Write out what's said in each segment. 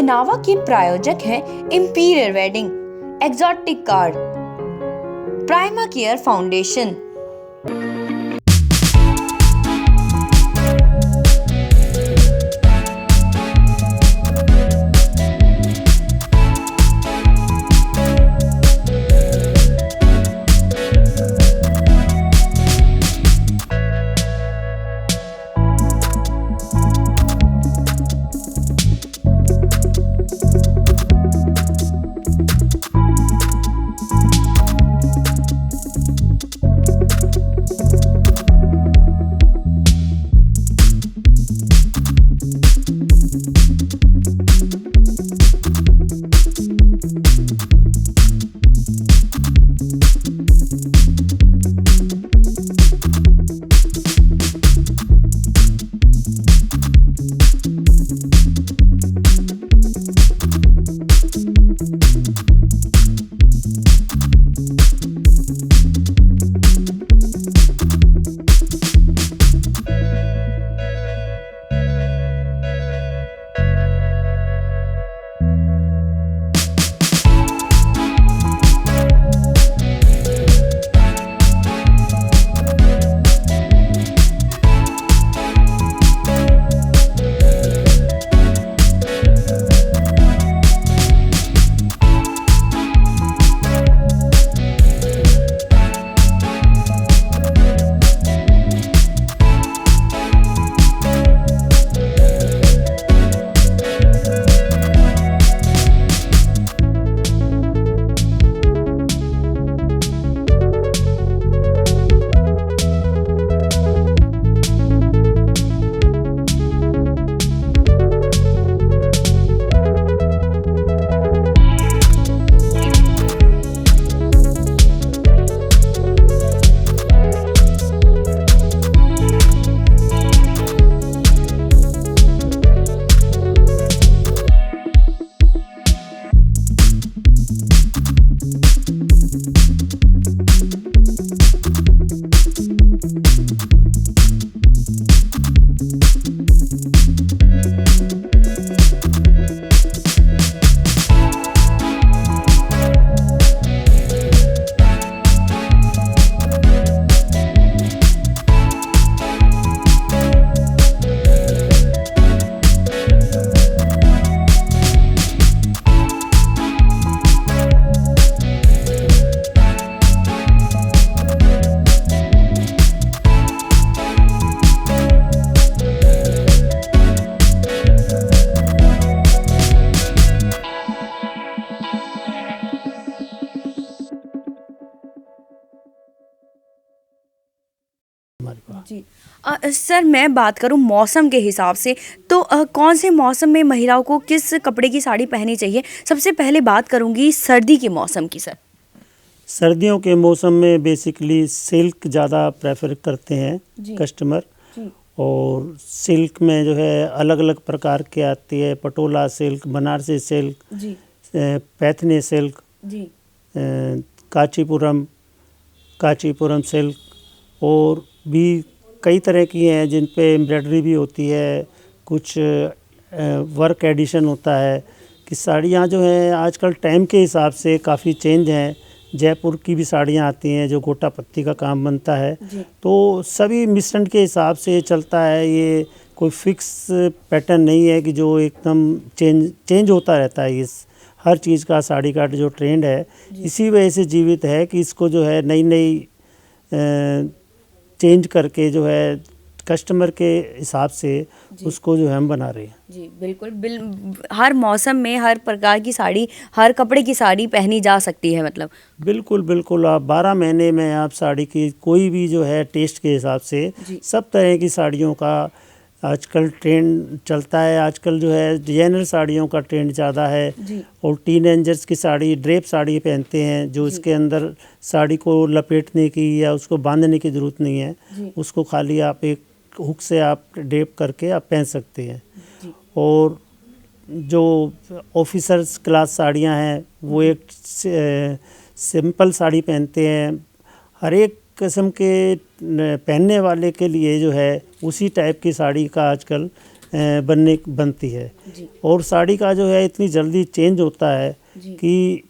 पहनावा के प्रायोजक हैं imperial wedding, exotic card, prima care foundation. जी सर, मैं बात करूं मौसम के हिसाब से तो कौन से मौसम में महिलाओं को किस कपड़े की साड़ी पहननी चाहिए? सबसे पहले बात करूंगी सर्दी के मौसम की। सर, सर्दियों के मौसम में बेसिकली सिल्क ज़्यादा प्रेफर करते हैं कस्टमर। और सिल्क में जो है अलग अलग प्रकार के आती है, Patola silk, Banarasi silk, Paithani silk, Kanchipuram silk, और भी कई तरह की हैं जिन पे एम्ब्रॉयडरी भी होती है, कुछ वर्क एडिशन होता है। कि साड़ियाँ जो हैं आजकल टाइम के हिसाब से काफ़ी चेंज हैं। जयपुर की भी साड़ियाँ आती हैं जो गोटा पत्ती का काम बनता है, तो सभी मिश्रण के हिसाब से चलता है। ये कोई फिक्स पैटर्न नहीं है कि जो एकदम चेंज होता रहता है। इस हर चीज़ का साड़ी का जो ट्रेंड है इसी वजह से जीवित है कि इसको जो है नई चेंज करके जो है कस्टमर के हिसाब से उसको जो है हम बना रहे हैं। जी बिल्कुल, हर मौसम में हर प्रकार की साड़ी, हर कपड़े की साड़ी पहनी जा सकती है। मतलब बिल्कुल आप 12 महीने में आप साड़ी की कोई भी जो है टेस्ट के हिसाब से सब तरह की साड़ियों का आजकल ट्रेंड चलता है। आजकल जो है डिजाइनर साड़ियों का ट्रेंड ज़्यादा है, और टीनेजर्स की साड़ी, ड्रेप साड़ी पहनते हैं जो इसके अंदर साड़ी को लपेटने की या उसको बांधने की ज़रूरत नहीं है, उसको खाली आप एक हुक से आप ड्रेप करके आप पहन सकते हैं। और जो ऑफिसर्स क्लास साड़ियां हैं वो एक सिंपल साड़ी पहनते हैं। हर एक किस्म के पहनने वाले के लिए जो है उसी टाइप की साड़ी का आजकल बनती है। जी और साड़ी का जो है इतनी जल्दी चेंज होता है जी कि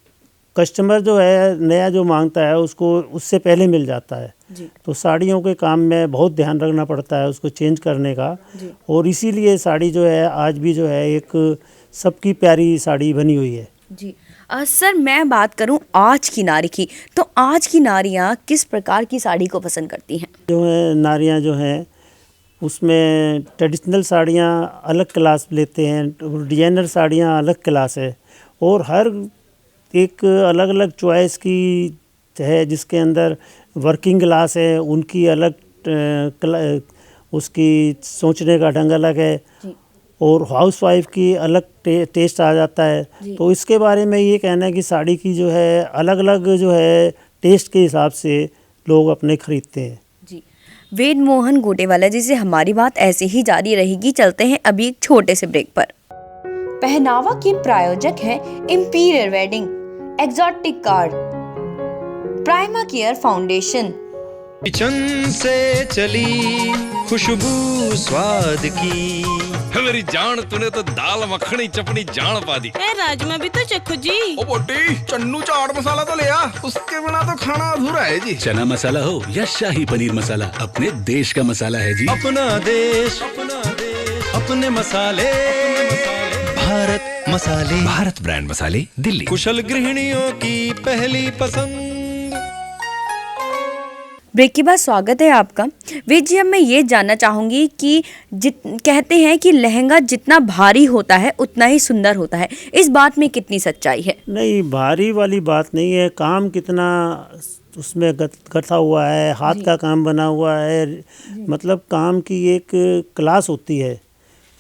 कस्टमर जो है नया जो मांगता है उसको उससे पहले मिल जाता है। जी तो साड़ियों के काम में बहुत ध्यान रखना पड़ता है उसको चेंज करने का। जी और इसीलिए साड़ी जो है आज भी जो है एक सबकी प्यारी साड़ी बनी हुई है। जी सर मैं बात करूं आज की नारी की, तो आज की नारियां किस प्रकार की साड़ी को पसंद करती हैं? जो है नारियां जो हैं उसमें ट्रेडिशनल साड़ियाँ अलग क्लास लेते हैं, डिजाइनर साड़ियाँ अलग क्लास है। और हर एक अलग अलग चॉइस की है, जिसके अंदर वर्किंग क्लास है उनकी अलग उसकी सोचने का ढंग अलग है। जी और हाउस वाइफ की अलग टेस्ट आ जाता है। जी। तो इसके बारे में ये कहना है कि साड़ी की जो है अलग अलग जो है टेस्ट के हिसाब से लोग अपने खरीदते हैं। जी वेद मोहन गोटेवाला जी से हमारी बात ऐसे ही जारी रहेगी। चलते हैं अभी एक छोटे से ब्रेक पर। पहनावा के प्रायोजक हैं imperial wedding, exotic card, prima care foundation. Kitchen से चली खुशबू स्वाद की, मेरी जान तूने तो दाल मखनी चपनी जान पा दी। ए राजमा भी तो चखो जी। ओ बोटी चन्नू चाट मसाला तो ले आ, उसके बिना तो खाना अधूरा है जी। चना मसाला हो या शाही पनीर मसाला, अपने देश का मसाला है जी। अपना देश अपने मसाले, भारत मसाले, भारत ब्रांड मसाले, दिल्ली। कुशल गृहिणियों की पहली पसंद। ब्रेक के बाद स्वागत है आपका। वेद जी अब मैं ये जानना चाहूँगी कि कहते हैं कि लहंगा जितना भारी होता है उतना ही सुंदर होता है, इस बात में कितनी सच्चाई है? नहीं, भारी वाली बात नहीं है, काम कितना उसमें गथा हुआ है, हाथ का काम बना हुआ है। मतलब काम की एक क्लास होती है।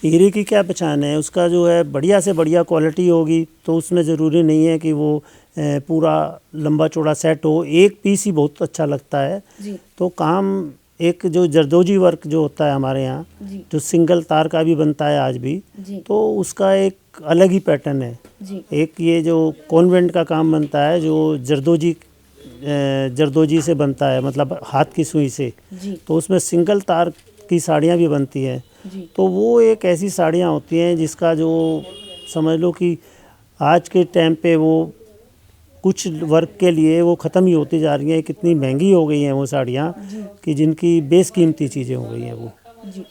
हीरे की क्या पहचान है, उसका जो है बढ़िया से बढ़िया क्वालिटी होगी तो उसमें ज़रूरी नहीं है कि वो पूरा लंबा चौड़ा सेट हो, एक पीस ही बहुत अच्छा लगता है। जी तो काम एक जो जरदोजी वर्क जो होता है हमारे यहाँ, जी जो सिंगल तार का भी बनता है आज भी, जी तो उसका एक अलग ही पैटर्न है। जी एक ये जो कॉन्वेंट का काम बनता है जो जरदोजी से बनता है, मतलब हाथ की सुई से, जी तो उसमें सिंगल तार की साड़ियाँ भी बनती हैं। जी तो वो एक ऐसी साड़ियाँ होती हैं जिसका जो समझ लो कि आज के टाइम पे वो कुछ वर्क के लिए वो ख़त्म ही होती जा रही हैं। कितनी महंगी हो गई हैं वो साड़ियाँ कि जिनकी बेशकीमती चीज़ें हो गई हैं वो। जी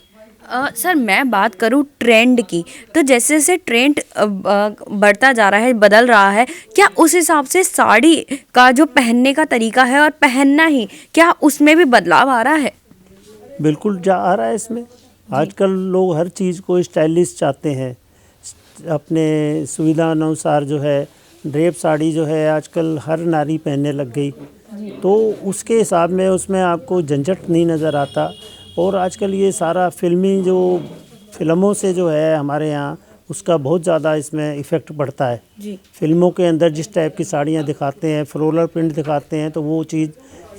सर मैं बात करूं ट्रेंड की, तो जैसे जैसे ट्रेंड बढ़ता जा रहा है, बदल रहा है, क्या उस हिसाब से साड़ी का जो पहनने का तरीका है और पहनना ही, क्या उसमें भी बदलाव आ रहा है? बिल्कुल जा आ रहा है इसमें। आजकल लोग हर चीज़ को स्टाइलिश चाहते हैं, अपने सुविधा अनुसार जो है ड्रेप साड़ी जो है आजकल हर नारी पहनने लग गई। तो उसके हिसाब में उसमें आपको झंझट नहीं नज़र आता। और आजकल ये सारा फिल्मों से जो है हमारे यहाँ उसका बहुत ज़्यादा इसमें इफ़ेक्ट पड़ता है। जी फिल्मों के अंदर जिस टाइप की साड़ियाँ दिखाते हैं, फ्लोरल प्रिंट दिखाते हैं, तो वो चीज़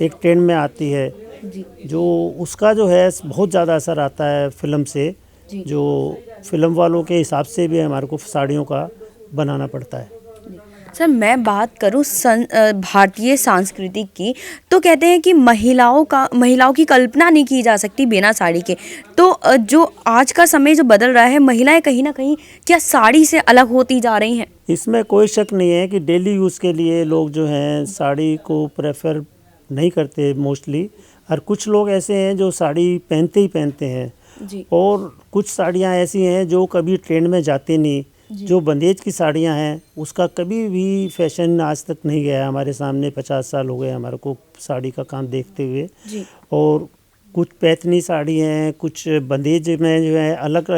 एक ट्रेंड में आती है। जी जो उसका जो है बहुत ज़्यादा असर आता है फिल्म से, जी। जो फिल्म वालों के हिसाब से भी हमारे को साड़ियों का बनाना पड़ता है। सर मैं बात करूं भारतीय संस्कृति की, तो कहते हैं कि महिलाओं की कल्पना नहीं की जा सकती बिना साड़ी के। तो जो आज का समय जो बदल रहा है, महिलाएं कहीं ना कहीं क्या साड़ी से अलग होती जा रही हैं? इसमें कोई शक नहीं है कि डेली यूज़ के लिए लोग जो हैं साड़ी को प्रेफर नहीं करते मोस्टली। और कुछ लोग ऐसे हैं जो साड़ी पहनते ही पहनते हैं। जी और कुछ साड़ियाँ ऐसी हैं जो कभी ट्रेंड में जाती नहीं। जो बंदेज की साड़ियाँ हैं उसका कभी भी फैशन आज तक नहीं गया। हमारे सामने 50 साल हो गए हमारे को साड़ी का काम देखते हुए। जी और कुछ पैथनी साड़ी हैं, कुछ बंदेज में जो है अलग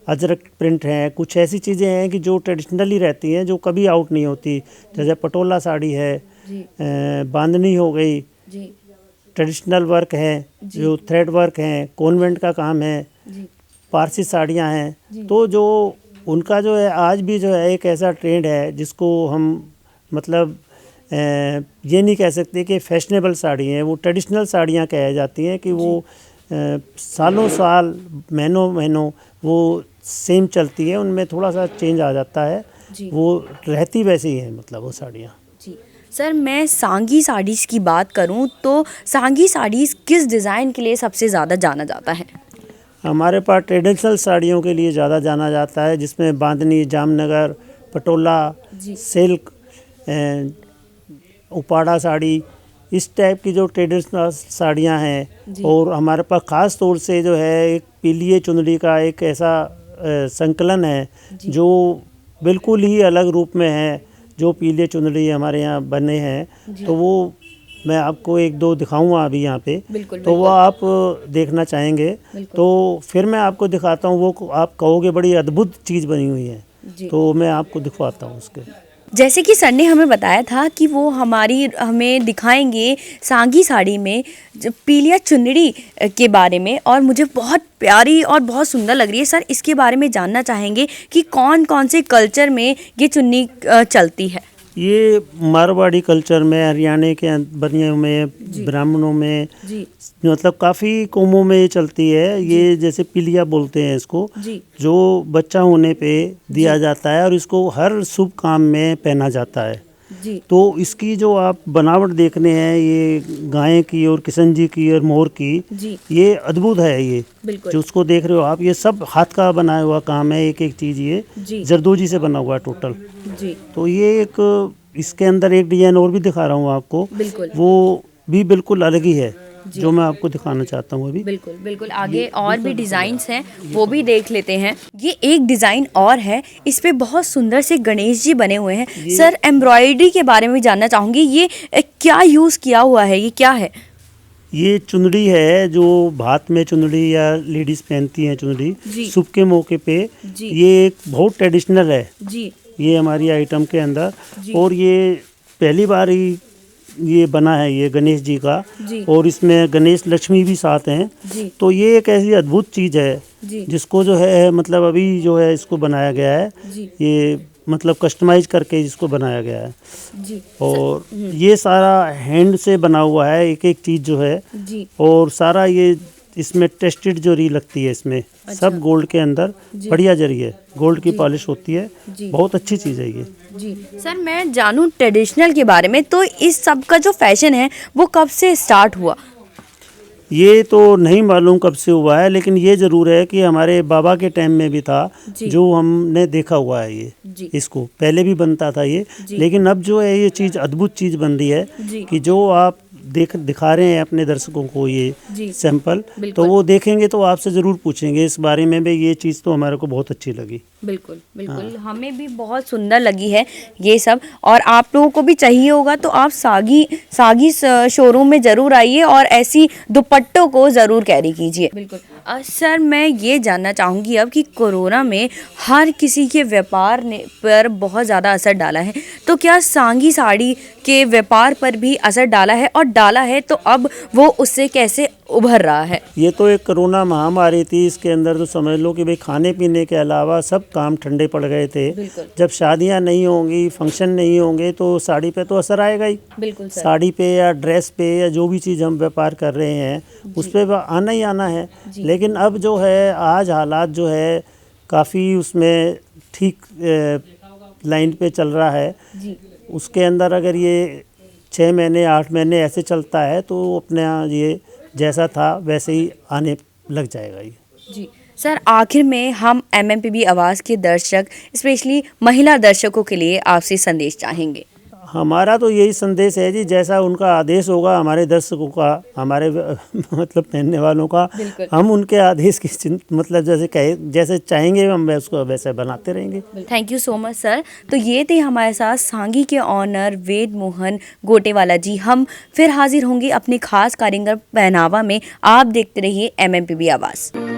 अजरक प्रिंट हैं, कुछ ऐसी चीज़ें हैं कि जो ट्रेडिशनली रहती हैं, जो कभी आउट नहीं होती। जैसे पटोला साड़ी है, बांधनी हो गई, जी ट्रेडिशनल वर्क है, जो थ्रेड वर्क है, कॉन्वेंट का काम है, जी पारसी साड़ियाँ हैं। तो जो उनका जो है आज भी जो है एक ऐसा ट्रेंड है जिसको हम मतलब ये नहीं कह सकते कि फैशनेबल साड़ी हैं, वो ट्रेडिशनल साड़ियाँ कह जाती हैं कि वो सालों साल महीनों महीनों वो सेम चलती है, उनमें थोड़ा सा चेंज आ जाता है, वो रहती वैसी ही है मतलब वो साड़ियाँ। जी सर मैं सांगी साड़ीज़ की बात करूं तो सांगी साड़ीज़ किस डिज़ाइन के लिए सबसे ज़्यादा जाना जाता है? हमारे पास ट्रेडिशनल साड़ियों के लिए ज़्यादा जाना जाता है, जिसमें बांधनी, जामनगर, पटोला, सिल्क, उपाड़ा साड़ी, इस टाइप की जो ट्रेडिशनल साड़ियाँ हैं। और हमारे पास ख़ास तौर से जो है एक पीलिए चुनरी का एक ऐसा संकलन है जो बिल्कुल ही अलग रूप में है, जो पीले चुनरी हमारे यहाँ बने हैं। तो वो मैं आपको एक दो दिखाऊंगा अभी यहाँ पे, तो वो आप देखना चाहेंगे तो फिर मैं आपको दिखाता हूँ। वो आप कहोगे बड़ी अद्भुत चीज़ बनी हुई है, तो मैं आपको दिखवाता हूँ उसके। जैसे कि सर ने हमें बताया था कि वो हमें दिखाएंगे सांगी साड़ी में पीलिया चुनरी के बारे में, और मुझे बहुत प्यारी और बहुत सुंदर लग रही है। सर इसके बारे में जानना चाहेंगे कि कौन कौन से कल्चर में ये चुन्नी चलती है। ये मारवाड़ी कल्चर में, हरियाणा के बनियों में, ब्राह्मणों में, मतलब काफ़ी कौमों में ये चलती है। ये जैसे पिलिया बोलते हैं इसको, जो बच्चा होने पे दिया जाता है और इसको हर शुभ काम में पहना जाता है। तो इसकी जो आप बनावट देखने हैं, ये गाय की और किशन जी की और मोर की, ये अद्भुत है। ये जो उसको देख रहे हो आप, ये सब हाथ का बनाया हुआ काम है। एक एक चीज़ ये जरदोजी से बना हुआ है टोटल। तो ये एक, इसके अंदर एक डिजाइन और भी दिखा रहा हूँ आपको, वो भी बिल्कुल अलग ही है, जो मैं आपको दिखाना चाहता हूँ अभी। बिल्कुल बिल्कुल, आगे और भी डिज़ाइंस हैं, वो भी देख लेते हैं। ये एक डिज़ाइन और है, इस पे बहुत सुंदर से गणेश जी बने हुए हैं। सर एम्ब्रॉयडरी के बारे में भी जानना चाहूँगी, ये क्या यूज़ किया हुआ है, ये क्या है? ये चुनरी है जो भात में चुनरी या लेडीज पहनती हैं चुनरी शुभ के मौके पे। ये एक बहुत ट्रेडिशनल है ये हमारी आइटम के अंदर, और ये पहली बार ही ये बना है ये गणेश जी का, और इसमें गणेश लक्ष्मी भी साथ हैं। तो ये एक ऐसी अद्भुत चीज़ है जिसको जो है मतलब अभी जो है इसको बनाया गया है, ये मतलब कस्टमाइज करके इसको बनाया गया है। और ये सारा हैंड से बना हुआ है, एक एक चीज़ जो है, और सारा ये इसमें टेस्टेड जरी लगती है इसमें। सब गोल्ड के अंदर बढ़िया जरी है, गोल्ड की पॉलिश होती है, बहुत अच्छी चीज़ है ये। सर मैं जानूँ ट्रेडिशनल के बारे में, तो इस सब का जो फैशन है वो कब से स्टार्ट हुआ? ये तो नहीं मालूम कब से हुआ है, लेकिन ये ज़रूर है कि हमारे बाबा के टाइम में भी था, जो हमने देखा हुआ है ये। इसको पहले भी बनता था ये, लेकिन अब जो है ये चीज़ अद्भुत चीज़ बन रही है कि जो आप दिखा रहे हैं अपने दर्शकों को ये सैंपल, तो वो देखेंगे तो आपसे ज़रूर पूछेंगे इस बारे में भी। ये चीज़ तो हमारे को बहुत अच्छी लगी। बिल्कुल बिल्कुल, हमें भी बहुत सुंदर लगी है ये सब, और आप लोगों को भी चाहिए होगा तो आप सागी शोरूम में ज़रूर आइए और ऐसी दुपट्टों को ज़रूर कैरी कीजिए। बिल्कुल। सर मैं ये जानना चाहूँगी अब कि कोरोना में हर किसी के व्यापार ने पर बहुत ज़्यादा असर डाला है, तो क्या सांगी साड़ी के व्यापार पर भी असर डाला है, और डाला है तो अब वो उससे कैसे उभर रहा है? ये तो एक कोरोना महामारी थी, इसके अंदर तो समझ लो कि भाई खाने पीने के अलावा सब काम ठंडे पड़ गए थे। जब शादियां नहीं होंगी, फंक्शन नहीं होंगे, तो साड़ी पे तो असर आएगा ही। बिल्कुल सर। साड़ी पे या ड्रेस पे या जो भी चीज़ हम व्यापार कर रहे हैं उस पर आना ही आना है। लेकिन अब जो है आज हालात जो है काफ़ी उसमें ठीक लाइन पे चल रहा है। उसके अंदर अगर ये 6 महीने 8 महीने ऐसे चलता है तो अपने यहाँ ये जैसा था वैसे ही आने लग जाएगा ये। जी सर, आखिर में हम MMPB आवाज़ के दर्शक, स्पेशली महिला दर्शकों के लिए आपसे संदेश चाहेंगे। हमारा तो यही संदेश है जी, जैसा उनका आदेश होगा हमारे दर्शकों का, हमारे मतलब पहनने वालों का, हम उनके आदेश की मतलब जैसे चाहेंगे हम उसको वैसे बनाते रहेंगे। Thank you so much sir. तो ये थे हमारे साथ सांगी के ऑनर वेद मोहन गोटेवाला जी। हम फिर हाजिर होंगे अपने खास कारीगर पहनावा में। आप देखते रहिए MMPB आवाज़।